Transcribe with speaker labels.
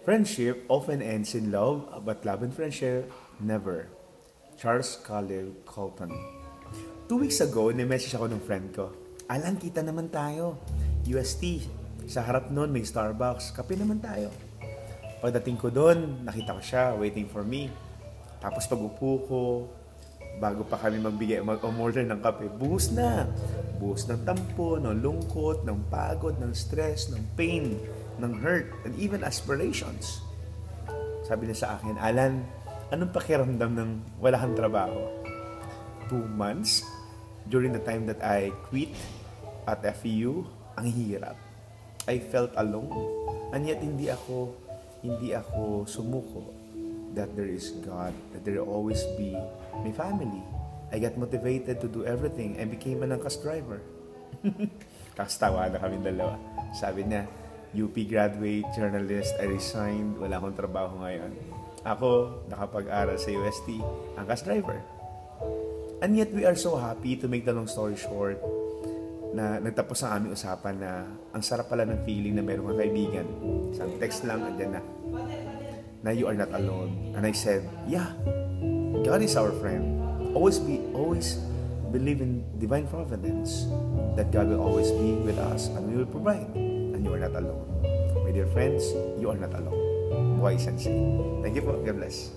Speaker 1: Friendship often ends in love, but love and friendship, never. Charles Caleb Colton. 2 weeks ago, ni-message ako ng friend ko. Alan, kita naman tayo. UST. Sa harap nun, may Starbucks. Kape naman tayo. Pagdating ko doon, nakita ko siya, waiting for me. Tapos pag upo ko, bago pa kami mag-order ng kape, buhos na. Buhos ng tampo, ng lungkot, ng pagod, ng stress, ng pain, ng hurt, and even aspirations. Sabi niya sa akin, Alan, anong pakiramdam ng wala kang trabaho? 2 months, during the time that I quit at FEU, ang hirap. I felt alone. And yet, hindi ako sumuko that there is God, that there will always be my family. I got motivated to do everything and became an angkas driver. Kastawa na kami dalawa. Sabi niya, UP graduate, journalist, I resigned, wala akong trabaho ngayon. Ako, nakapag-aral sa UST, angkas driver. And yet, we are so happy, to make the long story short, na nagtapos ang aming usapan na ang sarap pala ng feeling na meron kang kaibigan. Isang text lang, andyan na you are not alone. And I said, yeah, God is our friend. Always believe in divine providence, that God will always be with us and we will provide. And you are not alone. My dear friends, you are not alone. Buhay Sensei. Thank you po. God bless.